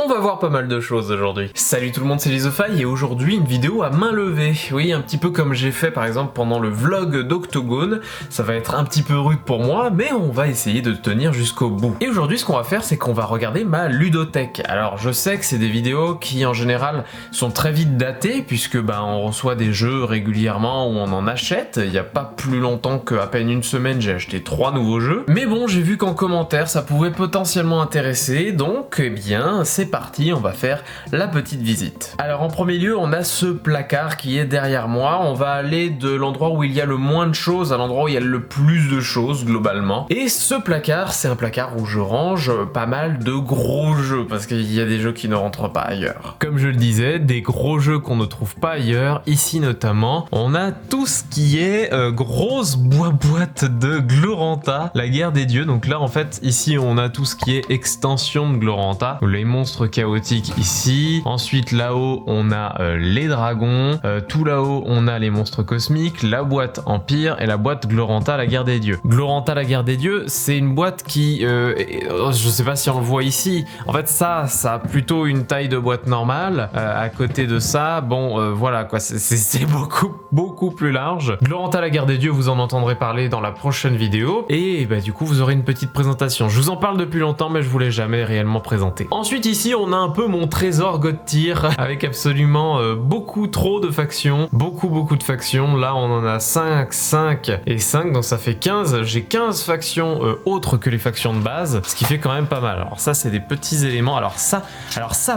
On va voir pas mal de choses aujourd'hui. Salut tout le monde, c'est Lizofy et aujourd'hui une vidéo à main levée. Oui, un petit peu comme j'ai fait par exemple pendant le vlog d'Octogone. Ça va être un petit peu rude pour moi, mais on va essayer de tenir jusqu'au bout. Et aujourd'hui ce qu'on va faire, c'est qu'on va regarder ma ludothèque. Alors je sais que c'est des vidéos qui en général sont très vite datées, puisque on reçoit des jeux régulièrement où on en achète. Il n'y a pas plus longtemps qu'à peine une semaine, j'ai acheté 3 nouveaux jeux. Mais bon, j'ai vu qu'en commentaire ça pouvait potentiellement intéresser, donc eh bien c'est parti, on va faire la petite visite. Alors en premier lieu, on a ce placard qui est derrière moi. On va aller de l'endroit où il y a le moins de choses à l'endroit où il y a le plus de choses globalement. Et ce placard, c'est un placard où je range pas mal de gros jeux, parce qu'il y a des jeux qui ne rentrent pas ailleurs. Comme je le disais, des gros jeux qu'on ne trouve pas ailleurs. Ici notamment, on a tout ce qui est grosse boîte de Gloranta, la guerre des dieux. Donc là en fait, ici on a tout ce qui est extension de Gloranta, les monstres chaotiques ici. Ensuite là-haut on a les dragons, tout là-haut on a les monstres cosmiques, la boîte Empire et la boîte Gloranta la guerre des dieux. Gloranta la guerre des dieux, c'est une boîte qui, je sais pas si on le voit ici, en fait ça a plutôt une taille de boîte normale. À côté de ça, voilà quoi, c'est beaucoup plus large. Gloranta la guerre des dieux, vous en entendrez parler dans la prochaine vidéo et du coup vous aurez une petite présentation. Je vous en parle depuis longtemps mais je vous l'ai jamais réellement présenté. Ensuite ici on a un peu mon trésor God Tier avec absolument beaucoup trop de factions, beaucoup de factions. Là on en a 5 et 5, donc ça fait 15. J'ai 15 factions autres que les factions de base, ce qui fait quand même pas mal. Alors ça c'est des petits éléments. Alors ça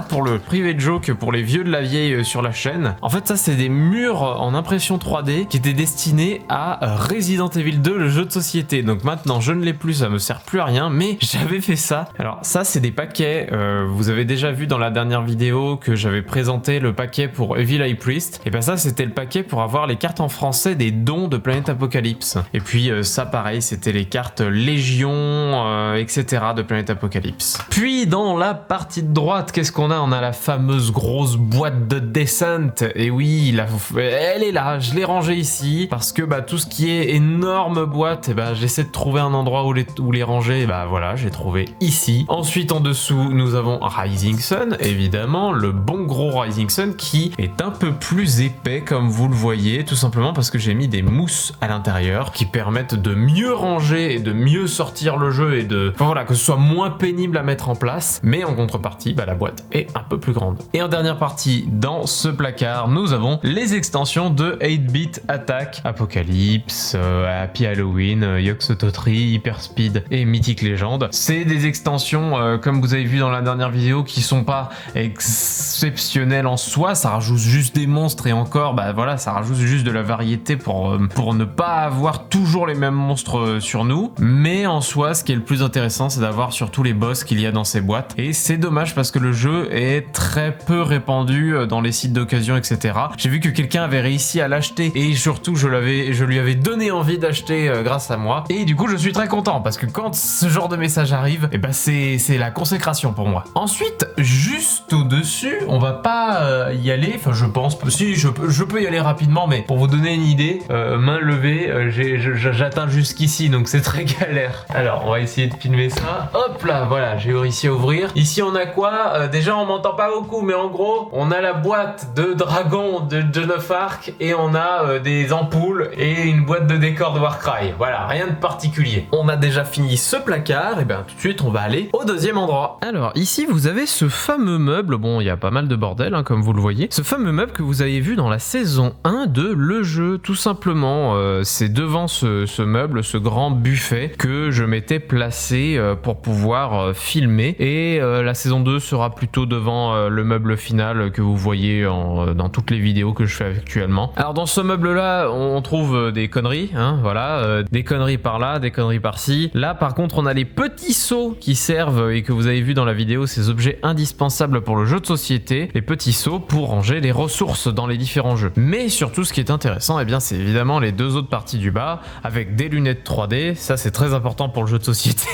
pour le privé joke, pour les vieux de la vieille sur la chaîne, en fait ça c'est des murs en impression 3D qui étaient destinés à Resident Evil 2, le jeu de société. Donc maintenant je ne l'ai plus, ça me sert plus à rien, mais j'avais fait ça. Alors ça c'est des paquets, vous avez déjà vu dans la dernière vidéo que j'avais présenté le paquet pour Evil Eye Priest, et ça c'était le paquet pour avoir les cartes en français des dons de Planète Apocalypse. Et puis ça pareil, c'était les cartes Légion, etc. de Planète Apocalypse. Puis dans la partie de droite, qu'est-ce qu'on a? On a la fameuse grosse boîte de Descent, et oui, elle est là, je l'ai rangée ici, parce que tout ce qui est énorme boîte, j'essaie de trouver un endroit où les ranger, voilà, j'ai trouvé ici. Ensuite en dessous, nous avons Rising Sun, évidemment, le bon gros Rising Sun qui est un peu plus épais comme vous le voyez, tout simplement parce que j'ai mis des mousses à l'intérieur qui permettent de mieux ranger et de mieux sortir le jeu et que ce soit moins pénible à mettre en place, mais en contrepartie, la boîte est un peu plus grande. Et en dernière partie, dans ce placard, nous avons les extensions de 8-Bit Attack, Apocalypse, Happy Halloween, Yoxototri, Hyperspeed et Mythic Legend. C'est des extensions, comme vous avez vu dans la dernière vidéo, qui sont pas exceptionnelles en soi, ça rajoute juste des monstres et encore, voilà, ça rajoute juste de la variété pour ne pas avoir toujours les mêmes monstres sur nous. Mais en soi, ce qui est le plus intéressant, c'est d'avoir surtout les boss qu'il y a dans ces boîtes. Et c'est dommage parce que le jeu est très peu répandu dans les sites d'occasion, etc. J'ai vu que quelqu'un avait réussi à l'acheter et surtout je lui avais donné envie d'acheter grâce à moi. Et du coup, je suis très content parce que quand ce genre de message arrive, c'est la consécration pour moi. Ensuite, juste au-dessus, on va pas y aller, enfin je pense, si je peux y aller rapidement, mais pour vous donner une idée, main levée, j'atteins jusqu'ici, donc c'est très galère. Alors on va essayer de filmer ça. Hop là, voilà, j'ai réussi à ouvrir. Ici on a quoi? Déjà on m'entend pas beaucoup, mais en gros on a la boîte de dragon de Joan of Arc et on a des ampoules et une boîte de décor de Warcry. Voilà, rien de particulier. On a déjà fini ce placard, et tout de suite on va aller au deuxième endroit. Alors ici vous avez ce fameux meuble, bon il y a pas mal de bordel comme vous le voyez, ce fameux meuble que vous avez vu dans la saison 1 de Le Jeu, tout simplement. C'est devant ce meuble, ce grand buffet que je m'étais placé pour pouvoir filmer, et la saison 2 sera plutôt devant le meuble final que vous voyez dans toutes les vidéos que je fais actuellement. Alors dans ce meuble là on trouve des conneries, voilà, des conneries par là, des conneries par-ci. Là par contre on a les petits seaux qui servent, et que vous avez vu dans la vidéo, ces objets indispensables pour le jeu de société, les petits seaux pour ranger les ressources dans les différents jeux. Mais surtout ce qui est intéressant, c'est évidemment les deux autres parties du bas avec des lunettes 3D, ça c'est très important pour le jeu de société.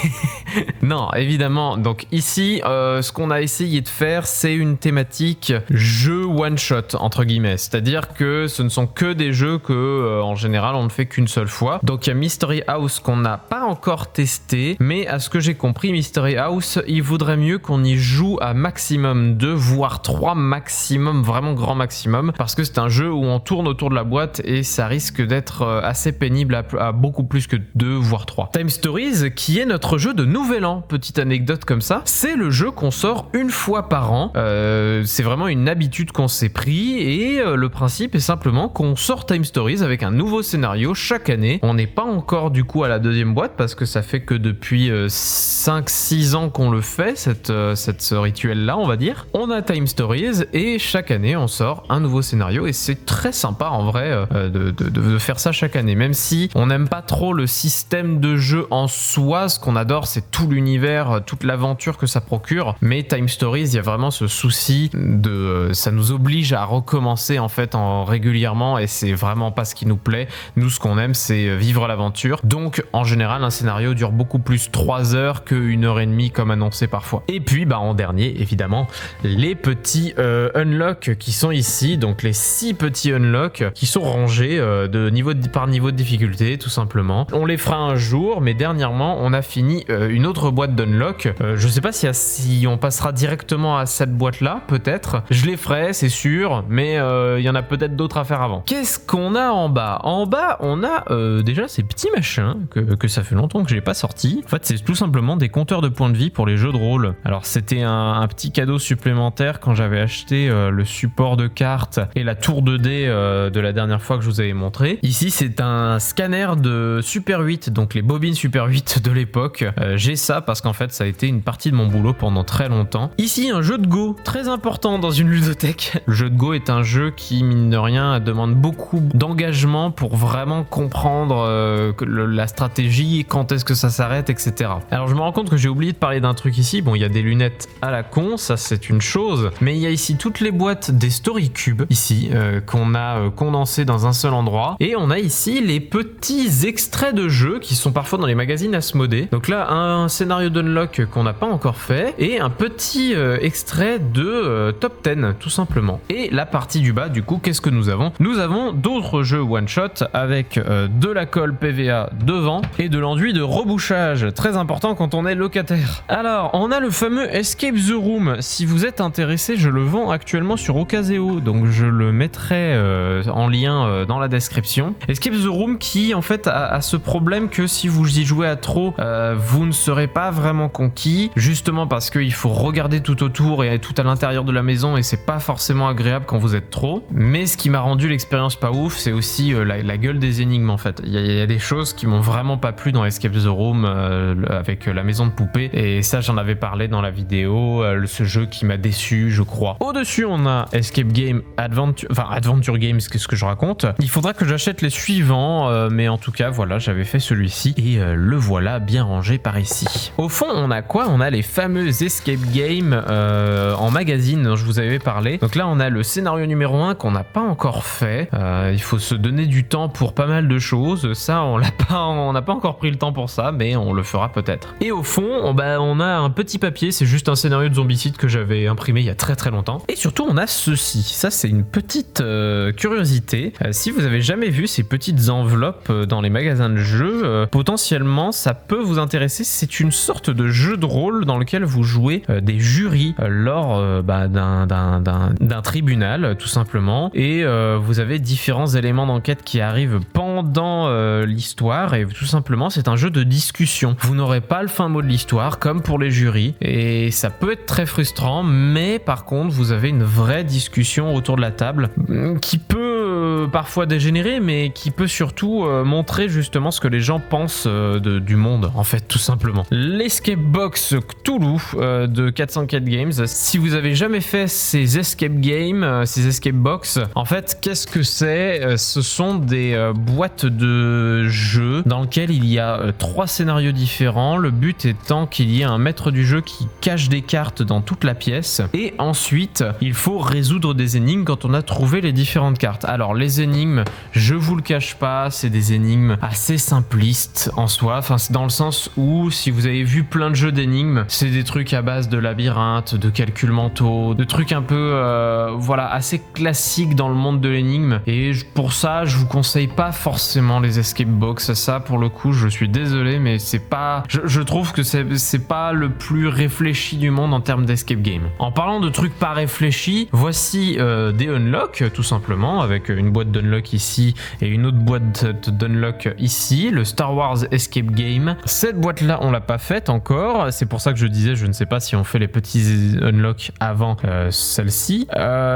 Non, évidemment, donc ici ce qu'on a essayé de faire, c'est une thématique jeu one shot entre guillemets, c'est-à-dire que ce ne sont que des jeux que en général on ne fait qu'une seule fois. Donc il y a Mystery House qu'on n'a pas encore testé, mais à ce que j'ai compris, Mystery House il vaudrait mieux qu'on y joue joue à maximum 2 voire 3 maximum, vraiment grand maximum, parce que c'est un jeu où on tourne autour de la boîte et ça risque d'être assez pénible à beaucoup plus que 2 voire 3. Time Stories qui est notre jeu de nouvel an, petite anecdote comme ça, c'est le jeu qu'on sort une fois par an, c'est vraiment une habitude qu'on s'est pris et le principe est simplement qu'on sort Time Stories avec un nouveau scénario chaque année. On n'est pas encore du coup à la deuxième boîte parce que ça fait que depuis 5-6 ans qu'on le fait, ce rituel là on va dire. On a Time Stories et chaque année on sort un nouveau scénario et c'est très sympa en vrai de faire ça chaque année, même si on n'aime pas trop le système de jeu en soi. Ce qu'on adore c'est tout l'univers, toute l'aventure que ça procure, mais Time Stories il y a vraiment ce souci de ça nous oblige à recommencer en fait régulièrement et c'est vraiment pas ce qui nous plaît. Nous ce qu'on aime c'est vivre l'aventure, donc en général un scénario dure beaucoup plus 3 heures que 1h30 comme annoncé parfois. Et puis en dernier évidemment les petits unlocks qui sont ici, donc les 6 petits unlocks qui sont rangés par niveau de difficulté tout simplement. On les fera un jour, mais dernièrement on a fini une autre boîte d'unlock. Je sais pas si on passera directement à cette boîte là, peut-être. Je les ferai c'est sûr, mais il y en a peut-être d'autres à faire avant. Qu'est-ce qu'on a en bas? En bas on a déjà ces petits machins que ça fait longtemps que j'ai pas sorti. En fait c'est tout simplement des compteurs de points de vie pour les jeux de rôle. Alors c'était un petit cadeau supplémentaire quand j'avais acheté le support de cartes et la tour 2D de la dernière fois que je vous avais montré. Ici c'est un scanner de Super 8, donc les bobines Super 8 de l'époque. J'ai ça parce qu'en fait ça a été une partie de mon boulot pendant très longtemps. Ici un jeu de Go, très important dans une ludothèque. Le jeu de Go est un jeu qui mine de rien demande beaucoup d'engagement pour vraiment comprendre la stratégie, quand est-ce que ça s'arrête, etc. Alors je me rends compte que j'ai oublié de parler d'un truc ici. Bon, il y a des lunettes à la con, ça c'est une chose, mais il y a ici toutes les boîtes des Story Cubes ici qu'on a condensées dans un seul endroit, et on a ici les petits extraits de jeux qui sont parfois dans les magazines Asmodée. Donc là un scénario d'unlock qu'on n'a pas encore fait et un petit extrait de top 10 tout simplement. Et la partie du bas du coup, qu'est-ce que nous avons? Nous avons d'autres jeux one shot avec de la colle PVA devant et de l'enduit de rebouchage, très important quand on est locataire. Alors on a le fameux Escape the Room. Si vous êtes intéressé, je le vends actuellement sur Ocaseo, donc je le mettrai en lien dans la description. Escape the Room qui en fait a ce problème que si vous y jouez à trop, vous ne serez pas vraiment conquis, justement parce qu'il faut regarder tout autour et tout à l'intérieur de la maison et c'est pas forcément agréable quand vous êtes trop. Mais ce qui m'a rendu l'expérience pas ouf, c'est aussi la gueule des énigmes en fait. Il y a des choses qui m'ont vraiment pas plu dans Escape the Room avec la maison de poupée, et ça j'en avais parlé dans la vidéo, ce jeu qui m'a déçu je crois. Au-dessus on a Escape Game Adventure Games, qu'est-ce que je raconte? Il faudra que j'achète les suivants, mais en tout cas voilà, j'avais fait celui-ci et le voilà bien rangé par ici. Au fond on a quoi? On a les fameux Escape Games en magazine dont je vous avais parlé. Donc là on a le scénario numéro 1 qu'on n'a pas encore fait, il faut se donner du temps pour pas mal de choses, ça on n'a pas encore pris le temps pour ça, mais on le fera peut-être. Et au fond on a un petit papier, c'est juste un scénario de Zombicide que j'avais imprimé il y a très longtemps. Et surtout on a ceci, ça c'est une petite curiosité, si vous avez jamais vu ces petites enveloppes dans les magasins de jeux, potentiellement ça peut vous intéresser. C'est une sorte de jeu de rôle dans lequel vous jouez des jurys lors d'un tribunal tout simplement, et vous avez différents éléments d'enquête qui arrivent pendant l'histoire, et tout simplement c'est un jeu de discussion. Vous n'aurez pas le fin mot de l'histoire comme pour les jurys, et ça peut être très frustrant, mais par contre vous avez une vraie discussion autour de la table qui peut parfois dégénérer, mais qui peut surtout montrer justement ce que les gens pensent du monde en fait tout simplement. L'Escape Box Cthulhu de 404 Games. Si vous avez jamais fait ces escape games, ces escape box, en fait qu'est-ce que c'est? Ce sont des boîtes de jeux dans lesquelles il y a 3 scénarios différents. Le but étant qu'il y ait un maître du jeu qui cache des cartes dans toute la pièce, et ensuite il faut résoudre des énigmes quand on a trouvé les différentes cartes. Alors les les énigmes, je vous le cache pas, c'est des énigmes assez simplistes en soi. Enfin, c'est dans le sens où, si vous avez vu plein de jeux d'énigmes, c'est des trucs à base de labyrinthes, de calculs mentaux, de trucs un peu, voilà, assez classiques dans le monde de l'énigme. Et pour ça, je vous conseille pas forcément les escape box. Ça, pour le coup, je suis désolé, mais c'est pas, je trouve que c'est pas le plus réfléchi du monde en termes d'escape game. En parlant de trucs pas réfléchis, voici des unlock, tout simplement, avec une boîte d'unlock ici et une autre boîte d'unlock ici, le Star Wars Escape Game. Cette boîte là on l'a pas faite encore, c'est pour ça que je disais je ne sais pas si on fait les petits unlock avant celle-ci,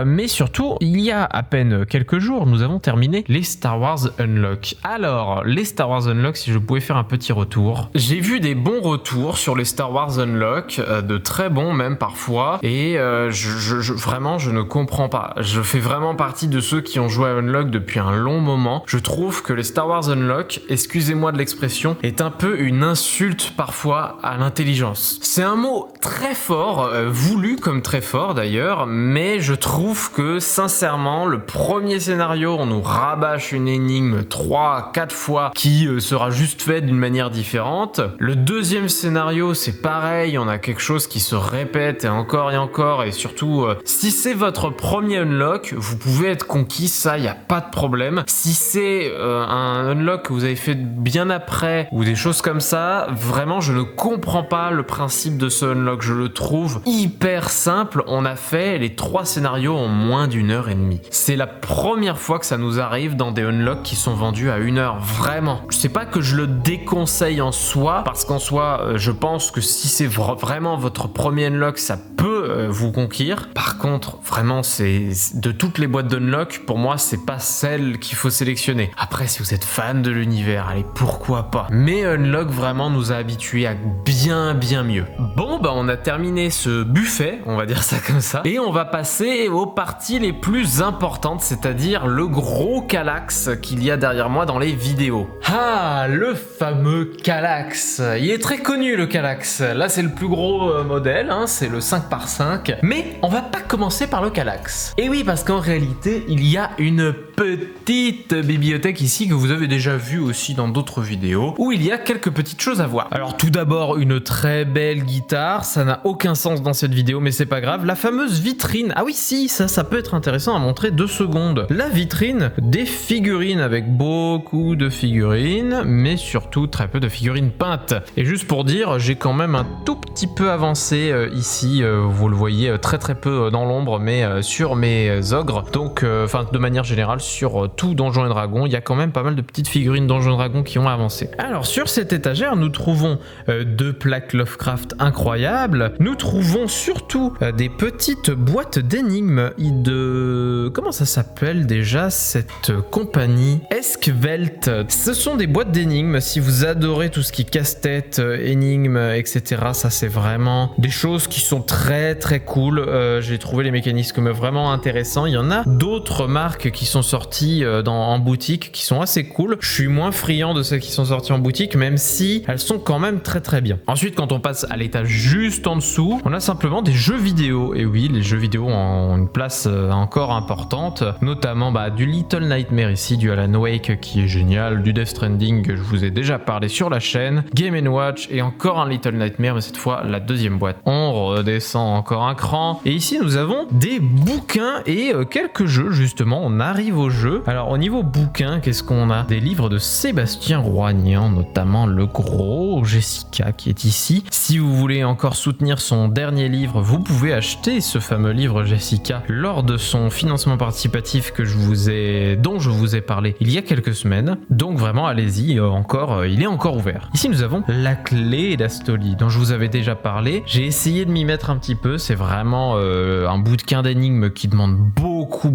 mais surtout il y a à peine quelques jours nous avons terminé les Star Wars Unlock. Alors les Star Wars Unlock, si je pouvais faire un petit retour, j'ai vu des bons retours sur les Star Wars Unlock, de très bons même parfois, et vraiment je ne comprends pas. Je fais vraiment partie de ceux qui ont joué à Unlock depuis un long moment. Je trouve que les Star Wars Unlock, excusez-moi de l'expression, est un peu une insulte parfois à l'intelligence. C'est un mot très fort, voulu comme très fort d'ailleurs, mais je trouve que sincèrement, le premier scénario, on nous rabâche une énigme 3-4 fois qui sera juste faite d'une manière différente. Le deuxième scénario, c'est pareil, on a quelque chose qui se répète et encore, et surtout, si c'est votre premier unlock, vous pouvez être conquis, ça, y a pas de problème. Si c'est un unlock que vous avez fait bien après, ou des choses comme ça, vraiment, je ne comprends pas le principe de ce unlock. Je le trouve hyper simple. On a fait les 3 scénarios en moins d'1h30. C'est la première fois que ça nous arrive dans des unlocks qui sont vendus à 1 heure. Vraiment. Je sais pas que je le déconseille en soi, parce qu'en soi, je pense que si c'est vraiment votre premier unlock, ça peut vous conquérir. Par contre, vraiment, c'est de toutes les boîtes d'unlock, pour moi, c'est pas celle qu'il faut sélectionner. Après, si vous êtes fan de l'univers, allez, pourquoi pas. Mais Unlock vraiment nous a habitués à bien mieux. Bon, bah on a terminé ce buffet, on va dire ça comme ça, et on va passer aux parties les plus importantes, c'est-à-dire le gros Kallax qu'il y a derrière moi dans les vidéos. Ah, le fameux Kallax. Il est très connu, le Kallax. Là, c'est le plus gros modèle, hein, c'est le 5x5. Mais on va pas commencer par le Kallax. Et oui, parce qu'en réalité, il y a une petite bibliothèque ici que vous avez déjà vu aussi dans d'autres vidéos, où il y a quelques petites choses à voir. Alors tout d'abord, une très belle guitare, ça n'a aucun sens dans cette vidéo, mais c'est pas grave. La fameuse vitrine, ah oui si, ça peut être intéressant à montrer 2 secondes. La vitrine, des figurines avec beaucoup de figurines, mais surtout très peu de figurines peintes. Et juste pour dire, j'ai quand même un tout petit peu avancé ici, vous le voyez très peu dans l'ombre, mais sur mes ogres, donc enfin de manière générale sur tout Donjons et Dragons, il y a quand même pas mal de petites figurines Donjons et Dragons qui ont avancé. Alors sur cette étagère, nous trouvons 2 plaques Lovecraft incroyables, nous trouvons surtout des petites boîtes d'énigmes de... comment ça s'appelle déjà cette compagnie? Eskvelt. Ce sont des boîtes d'énigmes, si vous adorez tout ce qui est casse-tête, énigmes, etc. Ça c'est vraiment des choses qui sont très cool. J'ai trouvé les mécanismes vraiment intéressants. Il y en a d'autres marques qui sont sorties en boutique qui sont assez cool. Je suis moins friand de celles qui sont sorties en boutique, même si elles sont quand même très bien. Ensuite, quand on passe à l'étage juste en dessous, on a simplement des jeux vidéo. Et oui, les jeux vidéo ont une place encore importante, notamment du Little Nightmare ici, du Alan Wake qui est génial, du Death Stranding que je vous ai déjà parlé sur la chaîne, Game & Watch et encore un Little Nightmare, mais cette fois la deuxième boîte. On redescend encore un cran. Et ici, nous avons des bouquins et quelques jeux, justement. On arrive aux jeux. Alors, au niveau bouquins, qu'est-ce qu'on a? Des livres de Sébastien Roignan, notamment le gros Jessica qui est ici. Si vous voulez encore soutenir son dernier livre, vous pouvez acheter ce fameux livre Jessica lors de son financement participatif dont je vous ai parlé il y a quelques semaines. Donc vraiment, allez-y, il est encore ouvert. Ici, nous avons La Clé d'Astoli, dont je vous avais déjà parlé. J'ai essayé de m'y mettre un petit peu. C'est vraiment un bouquin d'énigmes qui demande beaucoup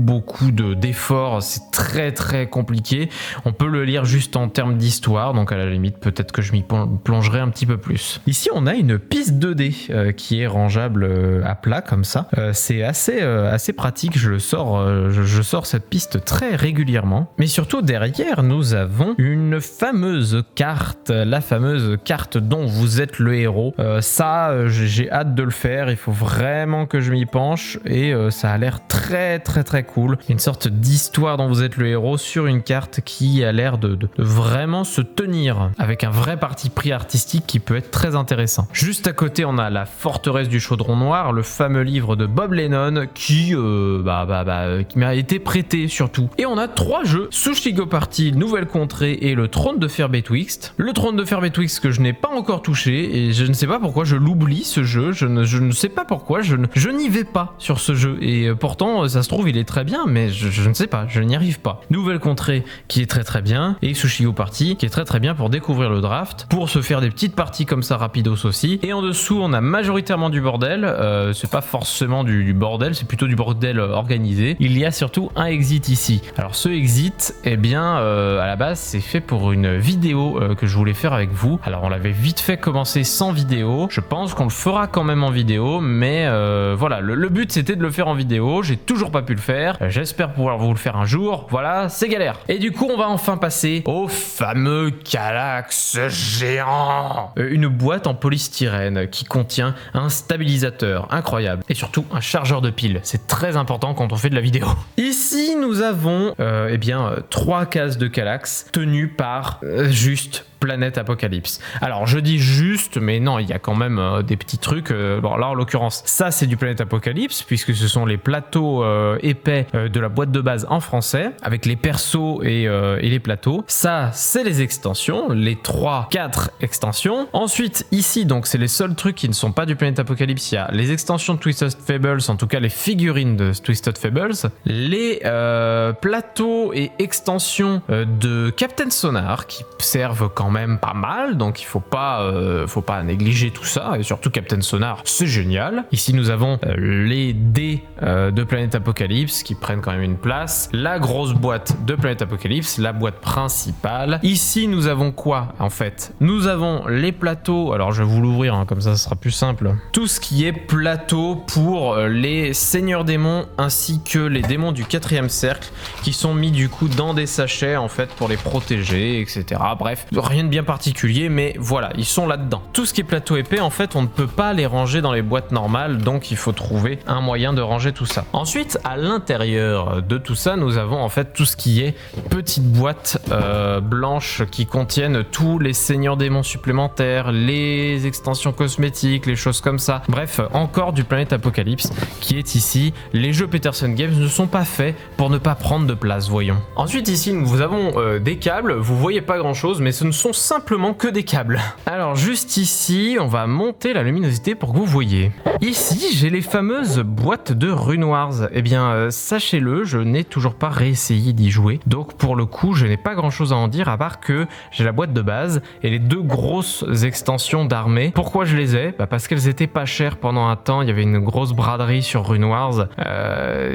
d'efforts. C'est très compliqué. On peut le lire juste en termes d'histoire, donc à la limite, peut-être que je m'y plongerai un petit peu plus. Ici, on a une piste 2D qui est rangeable à plat comme ça. C'est assez pratique. Je sors cette piste très régulièrement. Mais surtout, derrière, nous avons une fameuse carte. La fameuse carte dont vous êtes le héros. J'ai hâte de le faire. Il faut vraiment que je m'y penche et ça a l'air très cool. Il y a une sorte d'histoire l'histoire dont vous êtes le héros sur une carte qui a l'air de vraiment se tenir, avec un vrai parti pris artistique qui peut être très intéressant. Juste à côté, on a La Forteresse du Chaudron Noir, le fameux livre de Bob Lennon qui m'a été prêté surtout. Et on a 3 jeux, Sushi Go Party, Nouvelle Contrée et le Trône de Fer Betwixt. Le Trône de Fer Betwixt que je n'ai pas encore touché et je ne sais pas pourquoi je l'oublie ce jeu, je ne sais pas pourquoi, je n'y vais pas sur ce jeu et pourtant ça se trouve il est très bien mais je ne sais pas, je n'y arrive pas. Nouvelle Contrée qui est très très bien et Sushi Go Party qui est très très bien pour découvrir le draft, pour se faire des petites parties comme ça rapidos aussi. Et en dessous on a majoritairement du bordel, c'est pas forcément du bordel, c'est plutôt du bordel organisé. Il y a surtout un exit ici. Alors ce exit, eh bien à la base c'est fait pour une vidéo que je voulais faire avec vous. Alors on l'avait vite fait commencer sans vidéo, je pense qu'on le fera quand même en vidéo, mais voilà, le but c'était de le faire en vidéo, j'ai toujours pas pu le faire, j'espère pouvoir vous le faire un jour, voilà, c'est galère. Et du coup on va enfin passer au fameux Kallax géant, une boîte en polystyrène qui contient un stabilisateur incroyable et surtout un chargeur de piles, c'est très important quand on fait de la vidéo. Ici nous avons 3 cases de Kallax tenues par juste Planète Apocalypse. Alors je dis juste, mais non, il y a quand même des petits trucs. Bon là en l'occurrence, ça c'est du Planète Apocalypse puisque ce sont les plateaux épais de la boîte de base en français avec les persos et les plateaux. Ça c'est les extensions, les 3-4 extensions. Ensuite ici donc c'est les seuls trucs qui ne sont pas du Planète Apocalypse. Il y a les extensions de Twisted Fables, en tout cas les figurines de Twisted Fables, les plateaux et extensions de Captain Sonar qui servent quand même pas mal, donc il faut pas négliger tout ça, et surtout Captain Sonar c'est génial. Ici nous avons les dés de Planète Apocalypse qui prennent quand même une place, la grosse boîte de Planète Apocalypse, la boîte principale. Ici nous avons quoi en fait? Nous avons les plateaux, alors je vais vous l'ouvrir comme ça sera plus simple, tout ce qui est plateau pour les seigneurs démons ainsi que les démons du 4e cercle qui sont mis du coup dans des sachets en fait pour les protéger, etc. Bref, rien de bien particulier, mais voilà, ils sont là-dedans. Tout ce qui est plateau épais, en fait, on ne peut pas les ranger dans les boîtes normales, donc il faut trouver un moyen de ranger tout ça. Ensuite, à l'intérieur de tout ça, nous avons en fait tout ce qui est petites boîtes blanches qui contiennent tous les seigneurs démons supplémentaires, les extensions cosmétiques, les choses comme ça. Bref, encore du Planète Apocalypse qui est ici. Les jeux Peterson Games ne sont pas faits pour ne pas prendre de place, voyons. Ensuite, ici, nous avons des câbles. Vous voyez pas grand-chose, mais ce ne sont simplement que des câbles. Alors juste ici, on va monter la luminosité pour que vous voyez. Ici, j'ai les fameuses boîtes de Rune Wars. Eh bien, sachez-le, je n'ai toujours pas réessayé d'y jouer. Donc pour le coup, je n'ai pas grand-chose à en dire à part que j'ai la boîte de base et les 2 grosses extensions d'armée. Pourquoi je les ai? Parce qu'elles étaient pas chères pendant un temps. Il y avait une grosse braderie sur Rune Wars.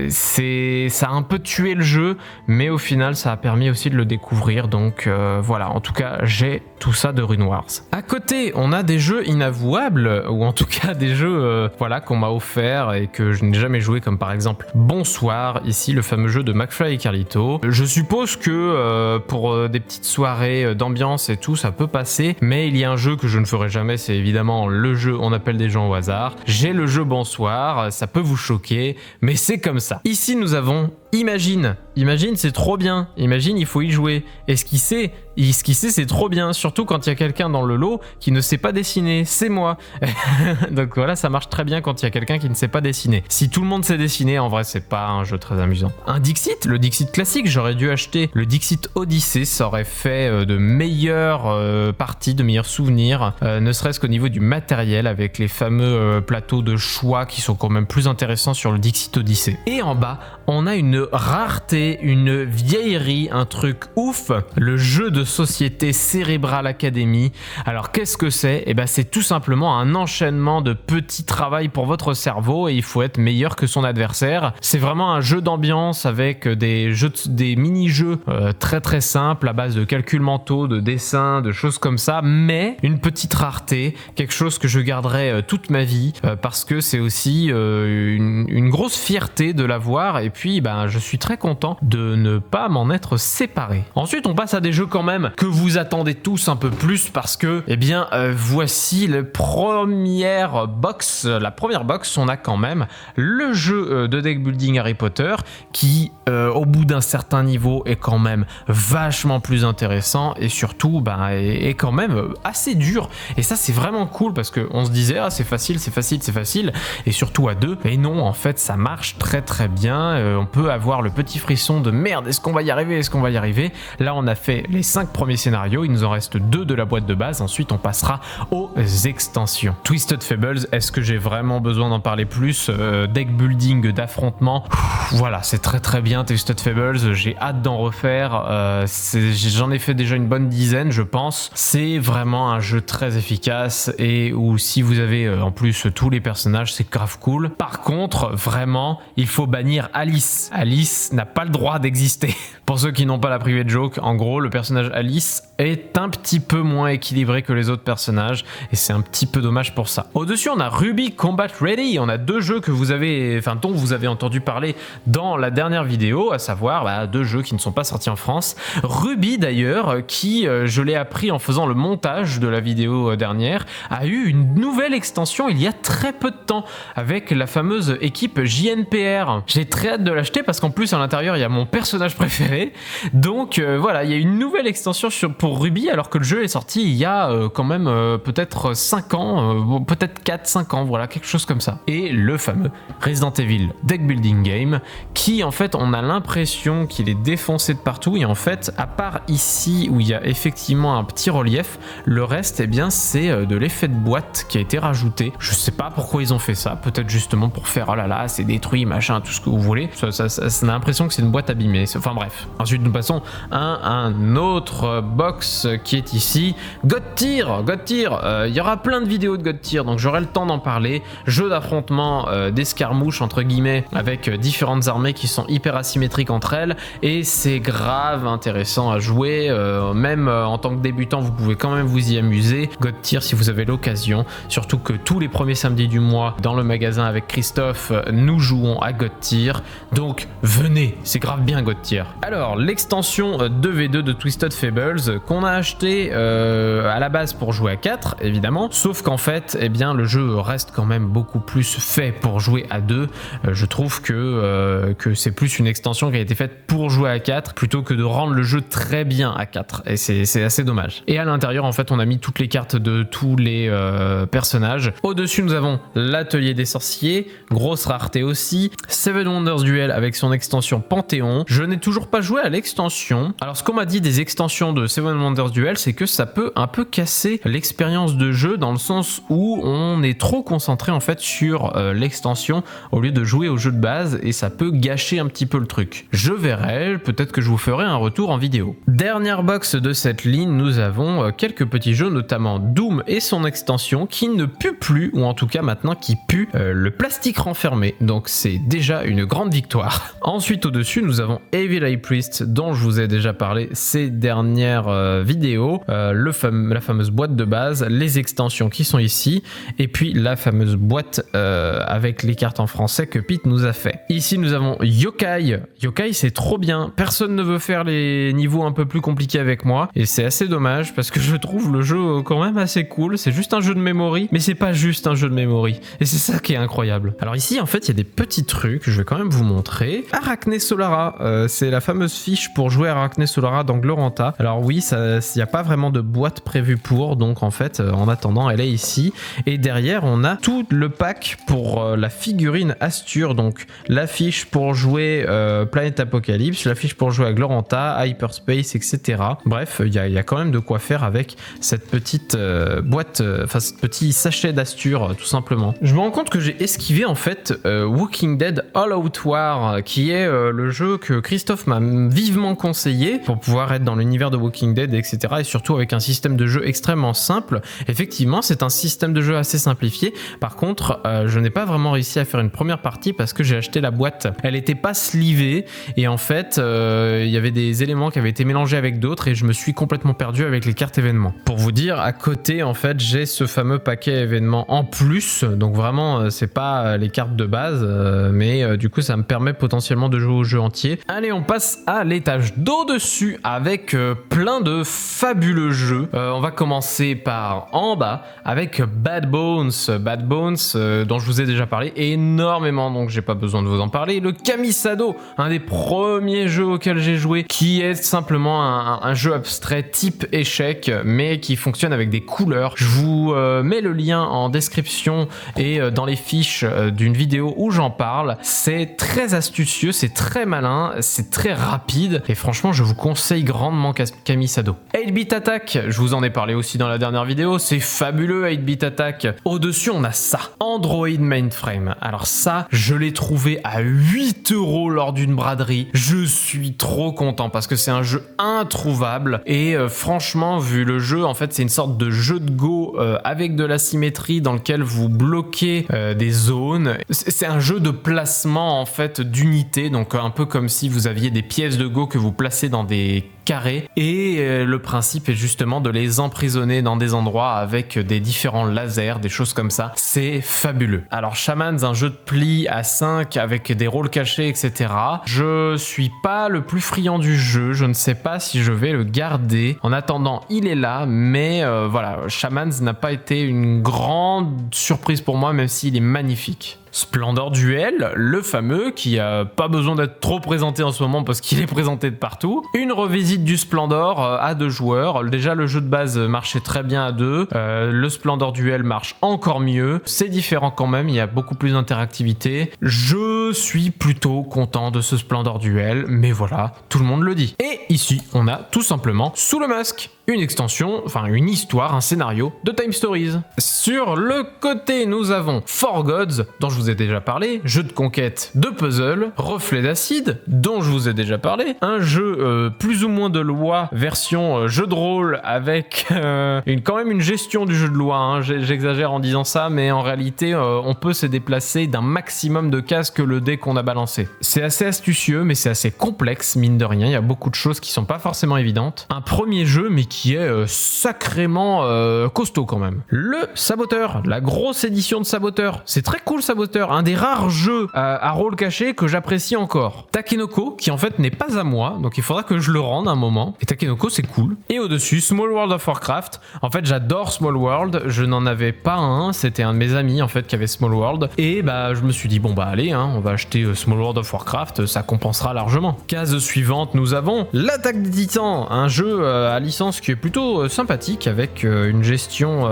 Ça a un peu tué le jeu, mais au final, ça a permis aussi de le découvrir. Donc voilà, en tout cas, j'ai tout ça de Rune Wars. À côté, on a des jeux inavouables, ou en tout cas des jeux qu'on m'a offert et que je n'ai jamais joué, comme par exemple Bonsoir, ici le fameux jeu de McFly et Carlito. Je suppose que pour des petites soirées d'ambiance et tout, ça peut passer, mais il y a un jeu que je ne ferai jamais, c'est évidemment le jeu On appelle des gens au hasard. J'ai le jeu Bonsoir, ça peut vous choquer, mais c'est comme ça. Ici, nous avons Imagine, c'est trop bien. Imagine, il faut y jouer. Esquisser, c'est trop bien. Surtout quand il y a quelqu'un dans le lot qui ne sait pas dessiner. C'est moi. Donc voilà, ça marche très bien quand il y a quelqu'un qui ne sait pas dessiner. Si tout le monde sait dessiner, en vrai, c'est pas un jeu très amusant. Un Dixit, le Dixit classique, j'aurais dû acheter le Dixit Odyssey. Ça aurait fait de meilleures parties, de meilleurs souvenirs, ne serait-ce qu'au niveau du matériel, avec les fameux plateaux de choix qui sont quand même plus intéressants sur le Dixit Odyssey. Et en bas, on a une rareté, une vieillerie, un truc ouf, le jeu de société Cérébral Academy. Alors qu'est-ce que c'est? Eh ben c'est tout simplement un enchaînement de petits travails pour votre cerveau et il faut être meilleur que son adversaire. C'est vraiment un jeu d'ambiance avec des mini-jeux très très simples à base de calculs mentaux, de dessins, de choses comme ça, mais une petite rareté, quelque chose que je garderai toute ma vie parce que c'est aussi une grosse fierté de l'avoir et puis je suis très content de ne pas m'en être séparé. Ensuite, on passe à des jeux quand même que vous attendez tous pousse un peu plus parce que, eh bien, voici la première box. On a quand même le jeu de deck building Harry Potter qui, au bout d'un certain niveau, est quand même vachement plus intéressant et surtout, est quand même assez dur. Et ça, c'est vraiment cool parce qu'on se disait, ah, c'est facile, et surtout à deux. Et non, en fait, ça marche très très bien. On peut avoir le petit frisson de merde, est-ce qu'on va y arriver? Là, on a fait les 5 premiers scénarios, il nous en reste 2 de la boîte de base, ensuite on passera aux extensions. Twisted Fables, est-ce que j'ai vraiment besoin d'en parler plus? Deck building d'affrontement, voilà, c'est très très bien Twisted Fables, j'ai hâte d'en refaire, j'en ai fait déjà une bonne dizaine je pense. C'est vraiment un jeu très efficace et où si vous avez en plus tous les personnages, c'est grave cool. Par contre, vraiment, il faut bannir Alice. Alice n'a pas le droit d'exister. Pour ceux qui n'ont pas la private joke, en gros, le personnage Alice est un petit peu moins équilibré que les autres personnages et c'est un petit peu dommage pour ça. Au-dessus, on a Ruby Combat Ready. On a 2 jeux dont vous avez entendu parler dans la dernière vidéo, à savoir 2 jeux qui ne sont pas sortis en France. Ruby d'ailleurs, qui, je l'ai appris en faisant le montage de la vidéo dernière, a eu une nouvelle extension il y a très peu de temps avec la fameuse équipe JNPR. J'ai très hâte de l'acheter parce qu'en plus à l'intérieur il y a mon personnage préféré. Donc voilà, il y a une nouvelle extension pour Ruby alors que le jeu est sorti il y a quand même peut-être 5 ans, peut-être 4-5 ans, voilà, quelque chose comme ça. Et le fameux Resident Evil Deck Building Game qui en fait on a l'impression qu'il est défoncé de partout et en fait à part ici où il y a effectivement un petit relief, le reste c'est de l'effet de boîte qui a été rajouté. Je sais pas pourquoi ils ont fait ça, peut-être justement pour faire oh là là c'est détruit machin tout ce que vous voulez, ça a l'impression que c'est une boîte abîmée, enfin bref. Ensuite nous passons à un autre box qui est ici, God Tier. Il y aura plein de vidéos de God Tier donc j'aurai le temps d'en parler. Jeu d'affrontement d'escarmouche entre guillemets avec différentes armées qui sont hyper asymétriques entre elles et c'est grave intéressant à jouer, même en tant que débutant vous pouvez quand même vous y amuser. God Tier si vous avez l'occasion, surtout que tous les premiers samedis du mois dans le magasin avec Christophe nous jouons à God Tier, donc venez, c'est grave bien God Tier. Alors l'extension 2v2 de Twisted Fables qu'on a acheté à la base pour jouer à 4 évidemment, sauf qu'en fait le jeu reste quand même beaucoup plus fait pour jouer à 2. Je trouve que c'est plus une extension qui a été faite pour jouer à 4 plutôt que de rendre le jeu très bien à 4 et c'est assez dommage. Et à l'intérieur en fait on a mis toutes les cartes de tous les personnages. Au-dessus nous avons l'atelier des sorciers, grosse rareté aussi, Seven Wonders Duel avec son extension Panthéon. Je n'ai toujours pas joué à l'extension. Alors ce qu'on m'a dit des extensions de Seven Wonders Duel, c'est que ça peut un peu casser l'expérience de jeu dans le sens où on est trop concentré en fait sur l'extension au lieu de jouer au jeu de base et ça peut gâcher un petit peu le truc. Je verrai, peut-être que je vous ferai un retour en vidéo. Dernière box de cette ligne, nous avons quelques petits jeux, notamment Doom et son extension qui ne pue plus, ou en tout cas maintenant qui pue le plastique renfermé, donc c'est déjà une grande victoire. Ensuite au-dessus nous avons Evil Eye Priest dont je vous ai déjà parlé ces dernières vidéos, la fameuse boîte de base, les extensions qui sont ici, et puis la fameuse boîte avec les cartes en français que Pete nous a fait. Ici nous avons Yokai. Yokai c'est trop bien, personne ne veut faire les niveaux un peu plus compliqués avec moi, et c'est assez dommage parce que je trouve le jeu quand même assez cool. C'est juste un jeu de memory, mais c'est pas juste un jeu de memory, et c'est ça qui est incroyable. Alors ici en fait il y a des petits trucs, je vais quand même vous montrer. Arachne Solara, c'est la fameuse fiche pour jouer Arachne Solara dans Gloranta. Alors oui, il n'y a pas vraiment de boîte prévue pour, donc en fait en attendant elle est ici, et derrière on a tout le pack pour la figurine Astur, donc la fiche pour jouer Planète Apocalypse, la fiche pour jouer à Gloranta, Hyperspace, etc. Bref, il y a quand même de quoi faire avec cette petite boîte, enfin ce petit sachet d'Astur tout simplement. Je me rends compte que j'ai esquivé en fait Walking Dead All Out War, qui est le jeu que Christophe m'a vivement conseillé pour pouvoir être dans l'univers de Walking Dead, etc. Et surtout avec un système de jeu extrêmement simple. Effectivement, c'est un système de jeu assez simplifié. Par contre, je n'ai pas vraiment réussi à faire une première partie parce que j'ai acheté la boîte. Elle n'était pas slivée et en fait, il y avait des éléments qui avaient été mélangés avec d'autres et je me suis complètement perdu avec les cartes événements. Pour vous dire, à côté, en fait, j'ai ce fameux paquet événements en plus. Donc vraiment, c'est pas les cartes de base, mais du coup, ça me permet potentiellement de jouer au jeu entier. Allez, on passe à l'étage d'au-dessus avec plein de fabuleux fabuleux jeu. On va commencer par en bas avec Bad Bones. Bad Bones, dont je vous ai déjà parlé énormément, donc j'ai pas besoin de vous en parler. Le Kamisado, un des premiers jeux auxquels j'ai joué, qui est simplement un jeu abstrait type échec, mais qui fonctionne avec des couleurs. Je vous mets le lien en description et dans les fiches d'une vidéo où j'en parle. C'est très astucieux, c'est très malin, c'est très rapide, et franchement je vous conseille grandement Kamisado. 8-Bit Attack, je vous en ai parlé aussi dans la dernière vidéo, c'est fabuleux 8-Bit Attack. Au-dessus on a ça, Android Mainframe. Alors ça, je l'ai trouvé à 8 € lors d'une braderie. Je suis trop content parce que c'est un jeu introuvable et franchement, vu le jeu, en fait c'est une sorte de jeu de Go avec de la symétrie dans lequel vous bloquez des zones. C'est un jeu de placement en fait d'unités, donc un peu comme si vous aviez des pièces de Go que vous placez dans des carrés, et le principe est justement de les emprisonner dans des endroits avec des différents lasers, des choses comme ça. C'est fabuleux. Alors Shamans, un jeu de pli à 5 avec des rôles cachés, etc. Je suis pas le plus friand du jeu, je ne sais pas si je vais le garder. En attendant, il est là, mais voilà, Shamans n'a pas été une grande surprise pour moi, même s'il est magnifique. Splendor Duel, le fameux, qui a pas besoin d'être trop présenté en ce moment parce qu'il est présenté de partout. Une revisite du Splendor à 2 joueurs. Déjà le jeu de base marchait très bien à 2. Le Splendor Duel marche encore mieux. C'est différent quand même, il y a beaucoup plus d'interactivité. Je suis plutôt content de ce Splendor Duel, mais voilà, tout le monde le dit. Et ici, on a tout simplement Sous le masque, une extension, enfin une histoire, un scénario de Time Stories. Sur le côté, nous avons For Gods, dont je vous ai déjà parlé, jeu de conquête de puzzle, Reflet d'acide, dont je vous ai déjà parlé, un jeu plus ou moins de loi, version jeu de rôle avec quand même une gestion du jeu de loi, hein. J'exagère en disant ça, mais en réalité, on peut se déplacer d'un maximum de cases que le dé qu'on a balancé. C'est assez astucieux, mais c'est assez complexe, mine de rien, il y a beaucoup de choses qui sont pas forcément évidentes. Un premier jeu, mais qui est sacrément costaud quand même. Le Saboteur, la grosse édition de Saboteur, c'est très cool Saboteur, un des rares jeux à rôle caché que j'apprécie encore. Takenoko, qui en fait n'est pas à moi, donc il faudra que je le rende un moment, et Takenoko c'est cool. Et au-dessus, Small World of Warcraft, en fait j'adore Small World, je n'en avais pas un, c'était un de mes amis en fait qui avait Small World, et bah je me suis dit bon bah allez, hein, on va acheter Small World of Warcraft, ça compensera largement. Case suivante, nous avons l'Attaque des Titans, un jeu à licence qui est plutôt sympathique avec une gestion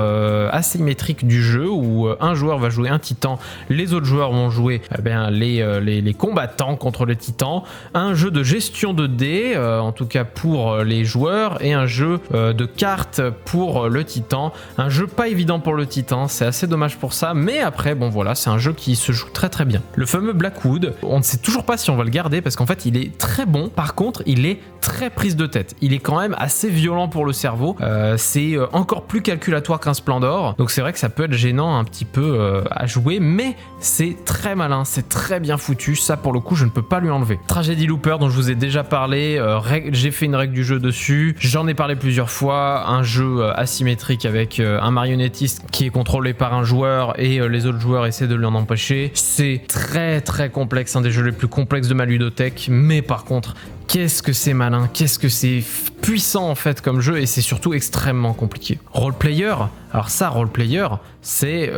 asymétrique du jeu où un joueur va jouer un titan, les autres joueurs vont jouer les combattants contre les titans, un jeu de gestion de dés en tout cas pour les joueurs, et un jeu de cartes pour le titan, un jeu pas évident pour le titan, c'est assez dommage pour ça, mais après bon voilà, c'est un jeu qui se joue très très bien. Le fameux Blackwood, on ne sait toujours pas si on va le garder parce qu'en fait il est très bon, par contre il est très prise de tête, il est quand même assez violent pour le cerveau, c'est encore plus calculatoire qu'un Splendor, donc c'est vrai que ça peut être gênant un petit peu à jouer, mais c'est très malin, c'est très bien foutu, ça pour le coup je ne peux pas lui enlever. Tragedy Looper, dont je vous ai déjà parlé, j'ai fait une règle du jeu dessus, j'en ai parlé plusieurs fois, un jeu asymétrique avec un marionnettiste qui est contrôlé par un joueur et les autres joueurs essaient de lui en empêcher. C'est très très complexe, un des jeux les plus complexes de ma ludothèque, mais par contre qu'est-ce que c'est malin, qu'est-ce que c'est puissant en fait comme jeu, et c'est surtout extrêmement compliqué. Roleplayer, alors ça, Roleplayer, c'est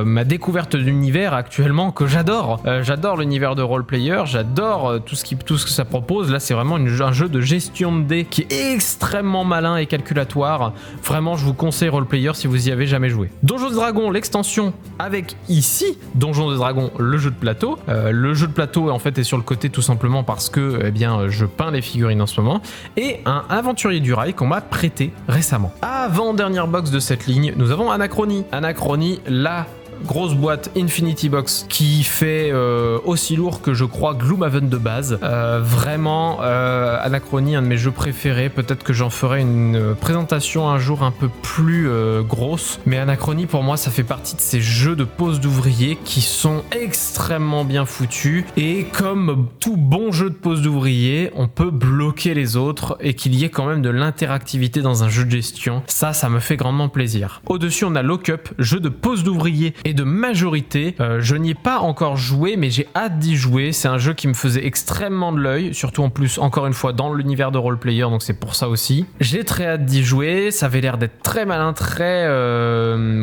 ma découverte d'univers actuellement que j'adore. J'adore l'univers de Roleplayer, j'adore tout ce que ça propose. Là, c'est vraiment un jeu de gestion de dés qui est extrêmement malin et calculatoire. Vraiment, je vous conseille Roleplayer si vous y avez jamais joué. Donjons et Dragons, l'extension avec ici Donjons et Dragons, le jeu de plateau. Le jeu de plateau en fait est sur le côté tout simplement parce que je peins les figurines en ce moment, et un aventurier du rail qu'on m'a prêté récemment. Avant-dernière box de cette ligne, nous avons Anachronie. Anachronie, la grosse boîte Infinity Box qui fait aussi lourd que je crois Gloomhaven de base. Vraiment, Anachronie, un de mes jeux préférés. Peut-être que j'en ferai une présentation un jour un peu plus grosse. Mais Anachronie, pour moi, ça fait partie de ces jeux de pose d'ouvrier qui sont extrêmement bien foutus. Et comme tout bon jeu de pose d'ouvrier, on peut bloquer les autres et qu'il y ait quand même de l'interactivité dans un jeu de gestion. Ça me fait grandement plaisir. Au-dessus, on a Lock Up, jeu de pose d'ouvrier et de majorité. Je n'y ai pas encore joué, mais j'ai hâte d'y jouer. C'est un jeu qui me faisait extrêmement de l'œil, surtout en plus, encore une fois, dans l'univers de roleplayer, donc c'est pour ça aussi. J'ai très hâte d'y jouer, ça avait l'air d'être très malin, très...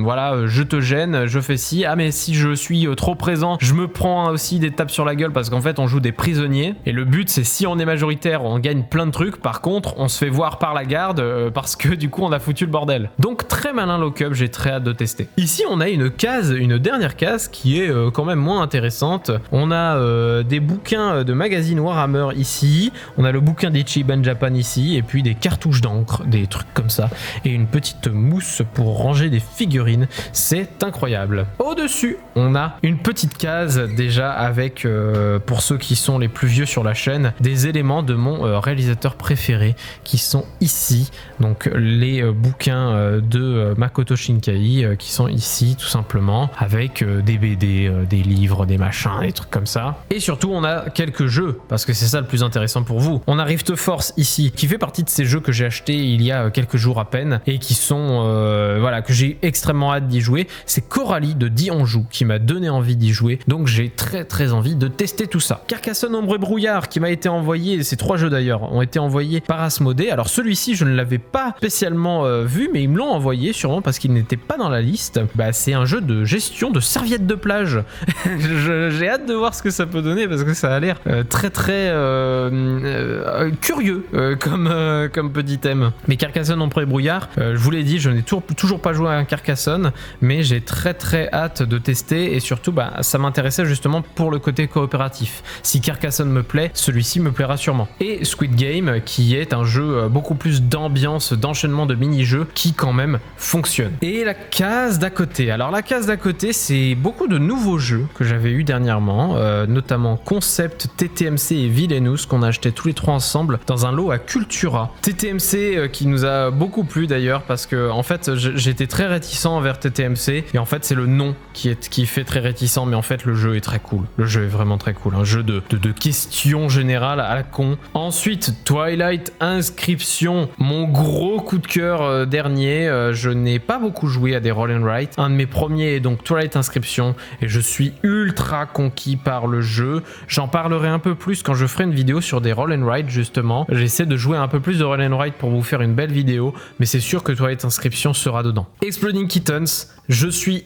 voilà, je te gêne, je fais ci. Ah mais si je suis trop présent, je me prends aussi des tapes sur la gueule parce qu'en fait on joue des prisonniers. Et le but c'est si on est majoritaire, on gagne plein de trucs. Par contre, on se fait voir par la garde parce que du coup on a foutu le bordel. Donc très malin lock-up, j'ai très hâte de tester. Ici on a une case, une dernière case qui est quand même moins intéressante. On a des bouquins de magazine Warhammer ici, on a le bouquin d'Ichiban Japan ici, et puis des cartouches d'encre, des trucs comme ça, et une petite mousse pour ranger des figurines. C'est incroyable. Au-dessus, on a une petite case déjà avec, pour ceux qui sont les plus vieux sur la chaîne, des éléments de mon réalisateur préféré qui sont ici. Donc les bouquins de Makoto Shinkai qui sont ici tout simplement, avec des BD, des livres, des machins, des trucs comme ça. Et surtout on a quelques jeux, parce que c'est ça le plus intéressant pour vous. On a Rift Force ici, qui fait partie de ces jeux que j'ai achetés il y a quelques jours à peine, et qui sont, voilà, que j'ai extrêmement hâte d'y jouer. C'est Coralie de Dionjou qui m'a donné envie d'y jouer, donc j'ai très envie de tester tout ça. Carcassonne, Ombre et Brouillard qui m'a été envoyé, ces 3 jeux d'ailleurs ont été envoyés par Asmodée. Alors celui-ci je ne l'avais pas spécialement vu, mais ils me l'ont envoyé sûrement parce qu'il n'était pas dans la liste. Bah, c'est un jeu de gestion de serviettes de plage. J'ai hâte de voir ce que ça peut donner parce que ça a l'air très curieux comme petit thème. Mais Carcassonne, Ombre et Brouillard, je vous l'ai dit, je n'ai toujours pas joué à un Carcassonne, mais j'ai très hâte de tester, et surtout bah, ça m'intéressait justement pour le côté coopératif. Si Carcassonne me plaît, celui-ci me plaira sûrement. Et Squid Game qui est un jeu beaucoup plus d'ambiance, d'enchaînement de mini-jeux qui quand même fonctionne. Et la case d'à côté, alors la case d'à côté c'est beaucoup de nouveaux jeux que j'avais eu dernièrement, notamment Concept, TTMC et Villainous qu'on a acheté tous les 3 ensemble dans un lot à Cultura. TTMC qui nous a beaucoup plu d'ailleurs parce que en fait j'étais très réticent envers TTMC, et en fait c'est le nom qui fait très réticent, mais en fait le jeu est très cool. Le jeu est vraiment très cool, un jeu de questions générales à la con. Ensuite Twilight Inscription, mon gros coup de cœur dernier. Je n'ai pas beaucoup joué à des roll and write. Un de mes premiers est donc Twilight Inscription, et je suis ultra conquis par le jeu. J'en parlerai un peu plus quand je ferai une vidéo sur des roll and write justement. J'essaie de jouer un peu plus de roll and write pour vous faire une belle vidéo, mais c'est sûr que Twilight Inscription sera dedans. Exploding Kittens, je suis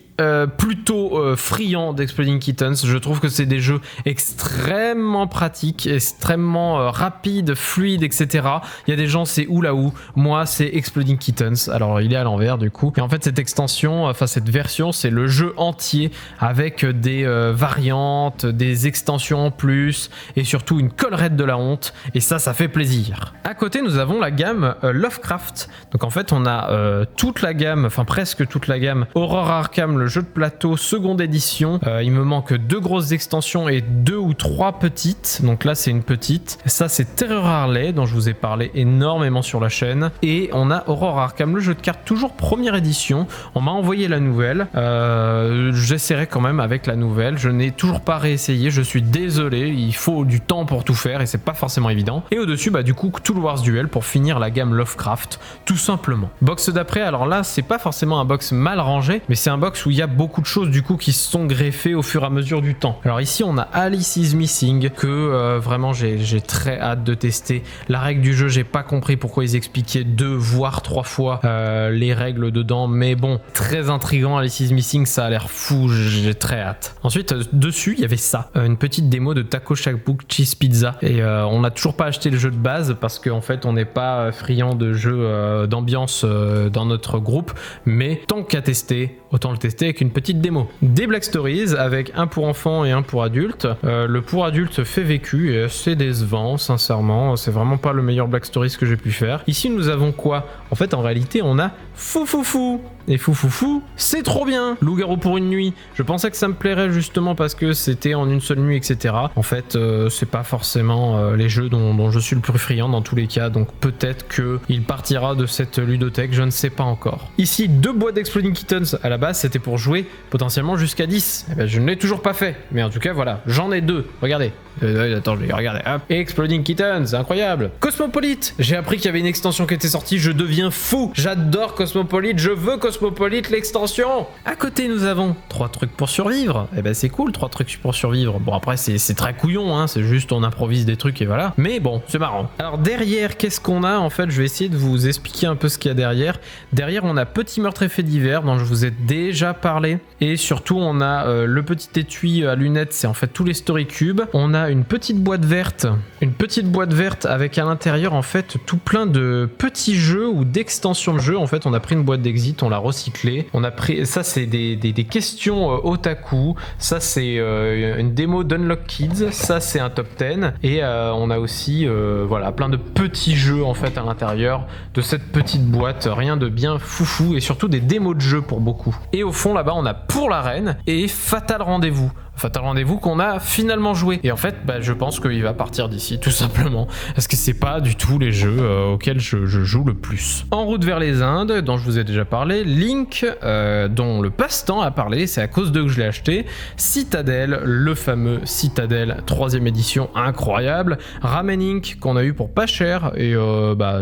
plutôt friand d'Exploding Kittens. Je trouve que c'est des jeux extrêmement pratiques, extrêmement rapides, fluides, etc. Il y a des gens c'est Oulaou, moi c'est Exploding Kittens. Alors il est à l'envers du coup. Et en fait cette extension, enfin cette version, c'est le jeu entier avec des variantes, des extensions en plus, et surtout une collerette de la honte. Et ça fait plaisir. À côté nous avons la gamme Lovecraft. Donc en fait on a toute la gamme, enfin presque toute la gamme Horror Arkham, le jeu de plateau seconde édition. Il me manque 2 grosses extensions et 2 ou 3 petites. Donc là c'est une petite. Ça c'est Terror Harley dont je vous ai parlé énormément sur la chaîne. Et on a Horror Arkham, le jeu de cartes toujours première édition. On m'a envoyé la nouvelle. J'essaierai quand même avec la nouvelle. Je n'ai toujours pas réessayé. Je suis désolé. Il faut du temps pour tout faire et c'est pas forcément évident. Et au-dessus bah du coup Cthulhu Wars Duel pour finir la gamme Lovecraft tout simplement. Box d'après, alors là c'est pas forcément un box mal rangé, mais c'est un box où il y a beaucoup de choses du coup qui se sont greffées au fur et à mesure du temps. Alors ici on a Alice is Missing que vraiment j'ai très hâte de tester. La règle du jeu, j'ai pas compris pourquoi ils expliquaient 2 voire 3 fois les règles dedans, mais bon, très intriguant. Alice is Missing, ça a l'air fou, j'ai très hâte. Ensuite dessus il y avait ça, une petite démo de Taco Shackbook Cheese Pizza, et on n'a toujours pas acheté le jeu de base parce qu'en fait on n'est pas friand de jeux d'ambiance dans notre groupe, mais tant qu'à tester, autant le tester avec une petite démo. Des Black Stories avec un pour enfants et un pour adultes. Le pour adultes fait vécu et c'est décevant, sincèrement. C'est vraiment pas le meilleur Black Stories que j'ai pu faire. Ici, nous avons quoi? En fait, en réalité, on a Foufoufou. Et Foufoufou, c'est trop bien. Loup-garou pour une nuit. Je pensais que ça me plairait justement parce que c'était en une seule nuit, etc. En fait, c'est pas forcément les jeux dont je suis le plus friand dans tous les cas. Donc peut-être qu'il partira de cette ludothèque, je ne sais pas encore. Ici, 2 boîtes d'Exploding Kittens à la base c'était pour jouer potentiellement jusqu'à 10. Et ben, je ne l'ai toujours pas fait. Mais en tout cas, voilà, j'en ai 2. Regardez. Attends, je vais regarder. Hop. Exploding Kittens, incroyable. Cosmopolite, j'ai appris qu'il y avait une extension qui était sortie, je deviens fou. J'adore Cosmopolite, je veux Cosmopolite l'extension. À côté, nous avons 3 trucs pour survivre. Et ben c'est cool, 3 trucs pour survivre. Bon après c'est très couillon, hein, c'est juste on improvise des trucs et voilà. Mais bon, c'est marrant. Alors derrière, qu'est-ce qu'on a en fait? Je vais essayer de vous expliquer un peu ce qu'il y a derrière. Derrière, on a Petit Meurtre et Fait divers dont je vous ai déjà parlé. Et surtout, on a le petit étui à lunettes, c'est en fait tous les story cubes. On a une petite boîte verte avec à l'intérieur en fait tout plein de petits jeux ou d'extensions de jeux. En fait, on a pris une boîte d'exit, on l'a recyclée. On a pris ça, c'est des questions otaku. Ça, c'est une démo d'Unlock Kids. Ça, c'est un top 10. Et on a aussi voilà plein de petits jeux en fait à l'intérieur de cette petite boîte. Rien de bien foufou et surtout des démos de jeux pour beaucoup. Et au fond là-bas, on a Pour l'arène et Fatal Rendez-vous. Fatal Rendez-vous qu'on a finalement joué. Et en fait, je pense qu'il va partir d'ici, tout simplement. Parce que c'est pas du tout les jeux auxquels je joue le plus. En route vers les Indes, dont je vous ai déjà parlé. Link, dont le passe-temps a parlé, c'est à cause d'eux que je l'ai acheté. Citadel, le fameux Citadel, 3ème édition, incroyable. Ramen Inc, qu'on a eu pour pas cher. Et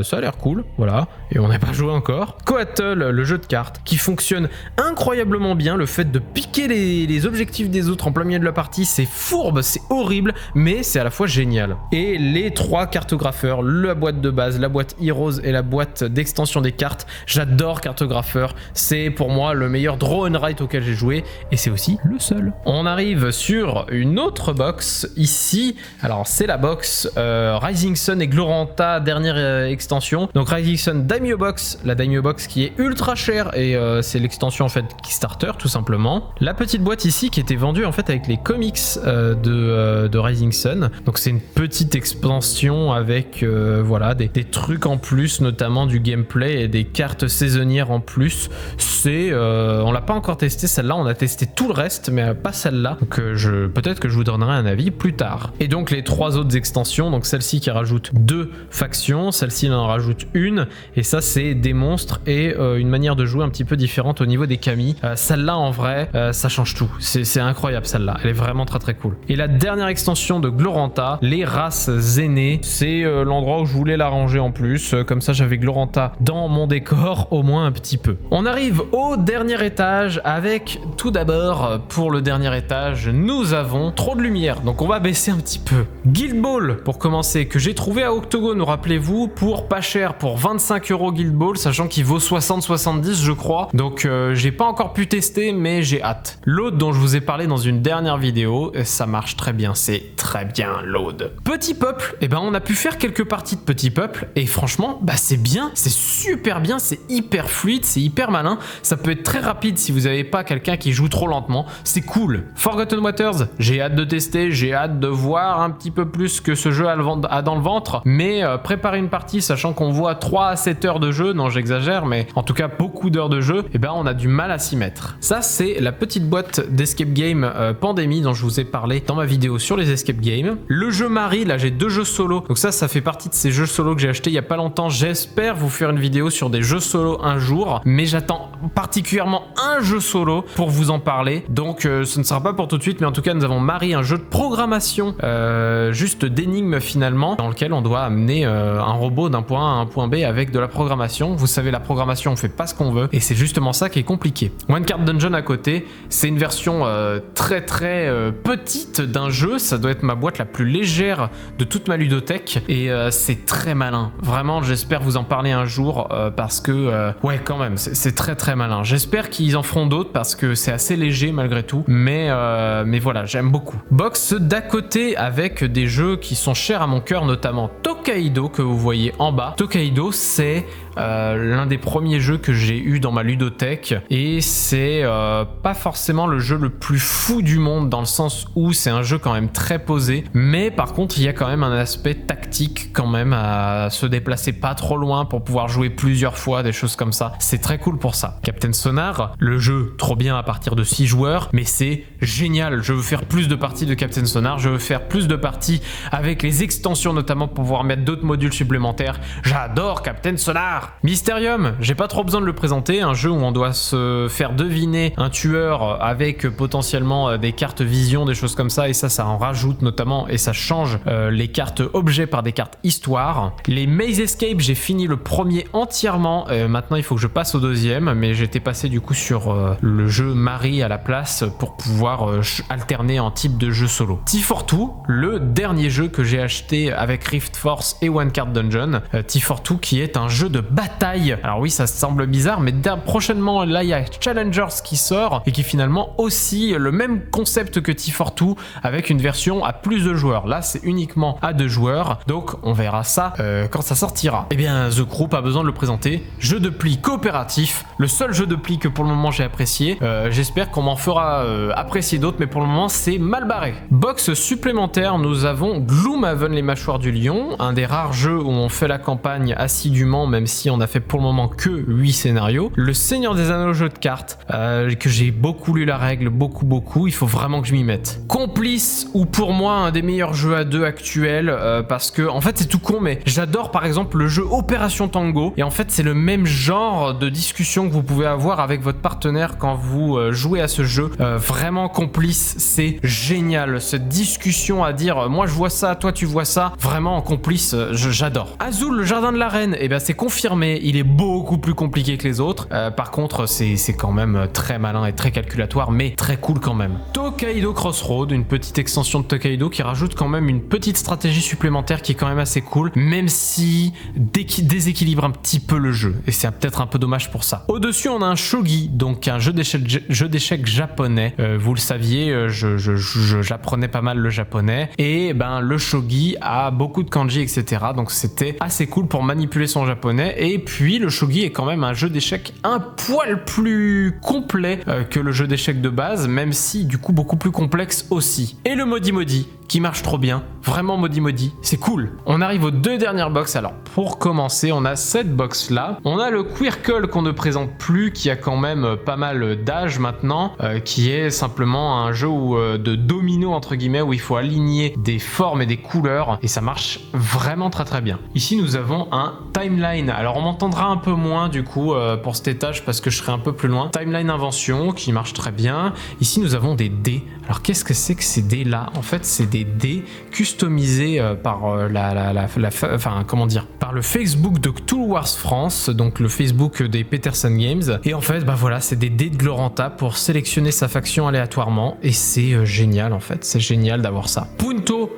ça a l'air cool, voilà. Et on n'a pas joué encore. Coatl, le jeu de cartes, qui fonctionne incroyablement bien. Le fait de piquer les objectifs des autres en plein milieu de la partie, c'est fourbe, c'est horrible, mais c'est à la fois génial. Et les 3 cartographeurs, la boîte de base, la boîte Heroes et la boîte d'extension des cartes, j'adore Cartographeur, c'est pour moi le meilleur draw and write auquel j'ai joué, et c'est aussi le seul. On arrive sur une autre box, ici, alors c'est la box Rising Sun et Gloranta, dernière extension, donc Rising Sun Daimyo Box, la Daimyo Box qui est ultra chère, et c'est l'extension en fait Kickstarter tout simplement. La petite boîte ici qui était vendue en fait avec les comics de Rising Sun. Donc c'est une petite expansion avec voilà des trucs en plus, notamment du gameplay et des cartes saisonnières en plus. C'est on l'a pas encore testé celle-là, on a testé tout le reste mais pas celle-là. Donc peut-être que je vous donnerai un avis plus tard. Et donc les 3 autres extensions, donc celle-ci qui rajoute 2 factions, celle-ci en rajoute une, et ça c'est des monstres et une manière de jouer un petit peu différente au niveau des camis. Celle-là en vrai ça change tout, c'est incroyable celle-là, elle est vraiment très très cool. Et la dernière extension de Gloranta, les races aînées, c'est l'endroit où je voulais la ranger en plus, comme ça j'avais Gloranta dans mon décor au moins un petit peu. On arrive au dernier étage avec tout d'abord pour le dernier étage nous avons trop de lumière, donc on va baisser un petit peu. Guild Ball pour commencer, que j'ai trouvé à Octogone, rappelez-vous, pour pas cher, pour 25 € Guild Ball, sachant qu'il vaut 60-70 je crois, donc j'ai pas encore pu tester mais j'ai hâte. L'autre dont je vous ai parlé dans une dernière vidéo, ça marche très bien, c'est très bien load. Petit Peuple, et on a pu faire quelques parties de Petit Peuple et franchement c'est bien, c'est super bien, c'est hyper fluide, c'est hyper malin, ça peut être très rapide si vous n'avez pas quelqu'un qui joue trop lentement, c'est cool. Forgotten Waters, j'ai hâte de tester, j'ai hâte de voir un petit peu plus que ce jeu a dans le ventre, mais préparer une partie sachant qu'on voit 3 à 7 heures de jeu, non j'exagère mais en tout cas beaucoup d'heures de jeu, on a du mal à s'y mettre. Ça c'est la petite boîte d'escape game Pandémie dont je vous ai parlé dans ma vidéo sur les escape games. Le jeu Marie, là j'ai 2 jeux solo, donc ça fait partie de ces jeux solo que j'ai acheté il y a pas longtemps. J'espère vous faire une vidéo sur des jeux solo un jour, mais j'attends particulièrement un jeu solo pour vous en parler, donc ce ne sera pas pour tout de suite, mais en tout cas nous avons Marie, un jeu de programmation juste d'énigmes finalement, dans lequel on doit amener un robot d'un point A à un point B avec de la programmation. Vous savez, la programmation on fait pas ce qu'on veut et c'est justement ça qui est compliqué. One Card Dungeon à côté, c'est une version très petite d'un jeu, ça doit être ma boîte la plus légère de toute ma ludothèque et c'est très malin, vraiment j'espère vous en parler un jour parce que ouais quand même c'est très malin. J'espère qu'ils en feront d'autres parce que c'est assez léger malgré tout, mais voilà, j'aime beaucoup. Box d'à côté avec des jeux qui sont chers à mon cœur, notamment Tokaido que vous voyez en bas. Tokaido c'est l'un des premiers jeux que j'ai eu dans ma ludothèque et c'est pas forcément le jeu le plus fou du du monde dans le sens où c'est un jeu quand même très posé, mais par contre il y a quand même un aspect tactique quand même à se déplacer pas trop loin pour pouvoir jouer plusieurs fois, des choses comme ça. C'est très cool pour ça. Captain Sonar, le jeu trop bien à partir de 6 joueurs, mais c'est génial. Je veux faire plus de parties de Captain Sonar, je veux faire plus de parties avec les extensions notamment pour pouvoir mettre d'autres modules supplémentaires. J'adore Captain Sonar. Mysterium, j'ai pas trop besoin de le présenter, un jeu où on doit se faire deviner un tueur avec potentiellement des cartes vision, des choses comme ça, et ça en rajoute notamment, et ça change les cartes objets par des cartes histoire. Les Maze Escape, j'ai fini le premier entièrement, maintenant il faut que je passe au deuxième, mais j'étais passé du coup sur le jeu Marie à la place pour pouvoir alterner en type de jeu solo. T42, le dernier jeu que j'ai acheté avec Rift Force et One Card Dungeon, T42 qui est un jeu de bataille. Alors oui, ça semble bizarre, mais prochainement là il y a Challengers qui sort et qui finalement aussi le même concept que T42 avec une version à plus de joueurs. Là c'est uniquement à 2 joueurs, donc on verra ça quand ça sortira. Et bien The Crew, pas besoin de le présenter, jeu de pli coopératif, le seul jeu de pli que pour le moment j'ai apprécié. J'espère qu'on m'en fera apprécier d'autres, mais pour le moment c'est mal barré. Box supplémentaire, nous avons Gloomhaven les mâchoires du lion, un des rares jeux où on fait la campagne assidûment, même si on a fait pour le moment que 8 scénarios. Le Seigneur des Anneaux jeu de cartes, que j'ai beaucoup lu la règle, beaucoup, il faut vraiment que je m'y mette. Complice, ou pour moi un des meilleurs jeux à 2 actuels, parce que en fait c'est tout con, mais j'adore par exemple le jeu Opération Tango, et en fait c'est le même genre de discussion que vous pouvez avoir avec votre partenaire quand vous jouez à ce jeu. Vraiment Complice, c'est génial, cette discussion à dire moi je vois ça, toi tu vois ça, vraiment en Complice, j'adore. Azul, le jardin de la reine, et ben c'est confirmé, il est beaucoup plus compliqué que les autres, par contre c'est quand même très malin et très calculatoire, mais très cool quand même. Tokaido Crossroad, une petite extension de Tokaido qui rajoute quand même une petite stratégie supplémentaire qui est quand même assez cool, même si déséquilibre un petit peu le jeu, et c'est peut-être un peu dommage pour ça. Au-dessus on a un shogi, donc un jeu d'échecs japonais. Vous le saviez, j'apprenais pas mal le japonais, et ben le shogi a beaucoup de kanji, etc. Donc c'était assez cool pour manipuler son japonais, et puis le shogi est quand même un jeu d'échecs un poil plus complet que le jeu d'échecs de base, même si du coup beaucoup plus complexe aussi. Et le Modi Modi, qui marche trop bien, vraiment Modi, c'est cool. On arrive aux 2 dernières box. Alors pour commencer, on a cette box là, on a le Quirkle qu'on ne présente plus, qui a quand même pas mal d'âge maintenant, qui est simplement un jeu de domino entre guillemets, où il faut aligner des formes et des couleurs, et ça marche vraiment très bien. Ici nous avons un Timeline, alors on m'entendra un peu moins du coup pour cet étage parce que je serai un peu plus loin. Timeline Invention qui marche très bien. Ici nous avons des dés. Alors qu'est-ce que c'est que ces dés là? En fait c'est des dés customisés par par le Facebook de Cthulhu Wars France, donc le Facebook des Peterson Games, et en fait bah voilà, c'est des dés de Gloranta pour sélectionner sa faction aléatoirement, et c'est génial en fait, c'est génial d'avoir ça. Punto.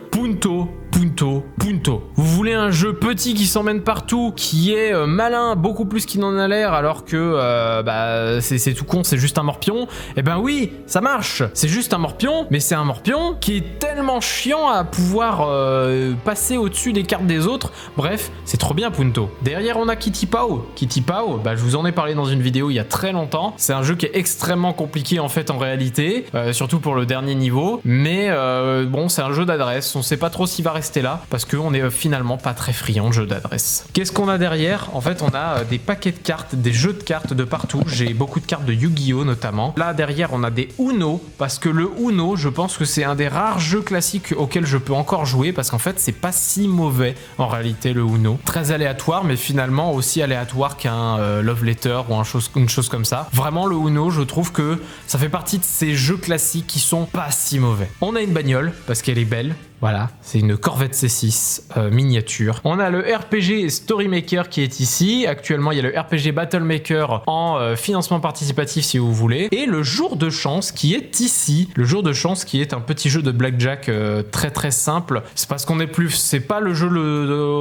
Vous voulez un jeu petit qui s'emmène partout, qui est malin, beaucoup plus qu'il n'en a l'air, alors que c'est tout con, c'est juste un morpion. Et ben oui, ça marche. C'est juste un morpion, mais c'est un morpion qui est tellement chiant à pouvoir passer au-dessus des cartes des autres. Bref, c'est trop bien Punto. Derrière on a Kitty Pau. Kitty Pau, je vous en ai parlé dans une vidéo il y a très longtemps. C'est un jeu qui est extrêmement compliqué en fait en réalité, surtout pour le dernier niveau. Mais bon, c'est un jeu d'adresse. On sait pas trop s'il va rester là parce qu'on est finalement pas très friand de jeu d'adresse. Qu'est-ce qu'on a derrière? En fait, on a des paquets de cartes, des jeux de cartes de partout. J'ai beaucoup de cartes de Yu-Gi-Oh notamment. Là derrière, on a des Uno, parce que le Uno, je pense que c'est un des rares jeux classiques auxquels je peux encore jouer, parce qu'en fait, c'est pas si mauvais en réalité le Uno. Très aléatoire, mais finalement aussi aléatoire qu'un Love Letter ou une chose comme ça. Vraiment, le Uno, je trouve que ça fait partie de ces jeux classiques qui sont pas si mauvais. On a une bagnole parce qu'elle est belle. Voilà, c'est une Corvette C6 miniature. On a le RPG Storymaker qui est ici. Actuellement, il y a le RPG Battlemaker en financement participatif si vous voulez. Et le Jour de Chance qui est ici. Le Jour de Chance qui est un petit jeu de blackjack très simple. C'est parce qu'on est plus... C'est pas le jeu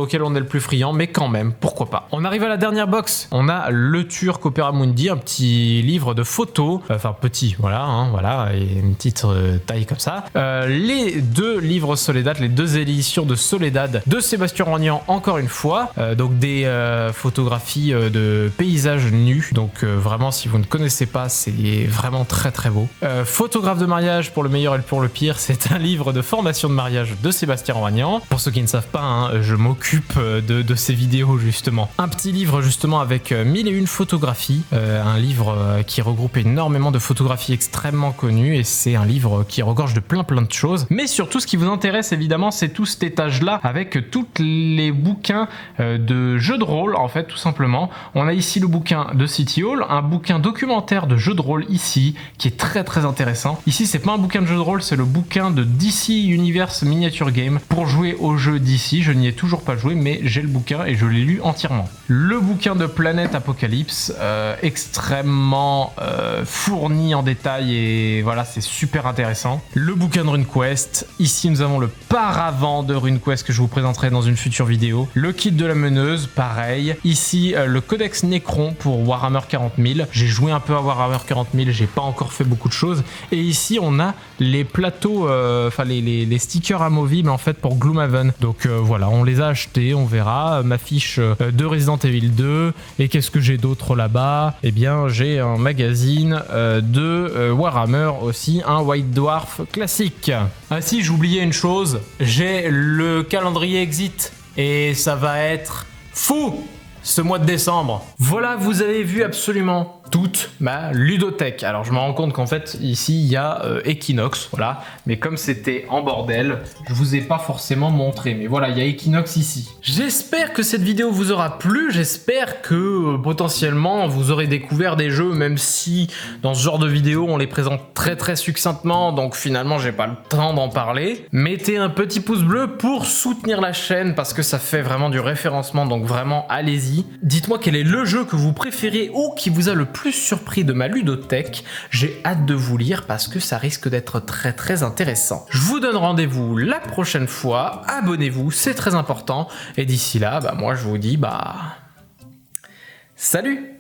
auquel on est le plus friand, mais quand même, pourquoi pas. On arrive à la dernière box. On a le Turc Opera Mundi, un petit livre de photos. Enfin, petit, voilà, et une petite taille comme ça. Les 2 livres Soledad, les 2 éditions de Soledad de Sébastien Roignan encore une fois. Donc des photographies de paysages nus. Donc vraiment, si vous ne connaissez pas, c'est vraiment très très beau. Photographe de mariage pour le meilleur et pour le pire, c'est un livre de formation de mariage de Sébastien Roignan. Pour ceux qui ne savent pas, hein, je m'occupe de ces vidéos justement. Un petit livre justement avec 1001 photographies, un livre qui regroupe énormément de photographies extrêmement connues et c'est un livre qui regorge de plein de choses. Mais surtout, ce qui vous intéresse évidemment, c'est tout cet étage-là avec tous les bouquins de jeux de rôle en fait, tout simplement. On a ici le bouquin de City Hall, un bouquin documentaire de jeux de rôle ici, qui est très intéressant. Ici, c'est pas un bouquin de jeux de rôle, c'est le bouquin de DC Universe Miniature Game pour jouer au jeu DC. Je n'y ai toujours pas joué, mais j'ai le bouquin et je l'ai lu entièrement. Le bouquin de Planète Apocalypse, extrêmement fourni en détail et voilà, c'est super intéressant. Le bouquin de RuneQuest, ici nous avons le paravent de RuneQuest que je vous présenterai dans une future vidéo. Le kit de la meneuse, pareil. Ici, le codex Necron pour Warhammer 40 000. J'ai joué un peu à Warhammer 40 000, j'ai pas encore fait beaucoup de choses. Et ici, on a les plateaux, enfin les stickers amovibles en fait pour Gloomhaven. Donc voilà, on les a achetés, on verra. Ma fiche de Resident Evil 2. Et qu'est-ce que j'ai d'autre là-bas? Eh bien, j'ai un magazine de Warhammer aussi, un White Dwarf classique. Ah si, j'oubliais une chose, j'ai le calendrier Exit et ça va être fou ce mois de décembre. Voilà, vous avez vu absolument toute ma ludothèque. Alors je me rends compte qu'en fait ici il y a Equinox, voilà, mais comme c'était en bordel, je vous ai pas forcément montré, mais voilà, il y a Equinox ici. J'espère que cette vidéo vous aura plu, j'espère que potentiellement vous aurez découvert des jeux, même si dans ce genre de vidéo on les présente très succinctement, donc finalement j'ai pas le temps d'en parler. Mettez un petit pouce bleu pour soutenir la chaîne parce que ça fait vraiment du référencement, donc vraiment allez-y. Dites-moi quel est le jeu que vous préférez ou qui vous a le plus surpris de ma ludothèque. J'ai hâte de vous lire parce que ça risque d'être très intéressant. Je vous donne rendez-vous la prochaine fois. Abonnez-vous, c'est très important. Et d'ici là, moi je vous dis salut!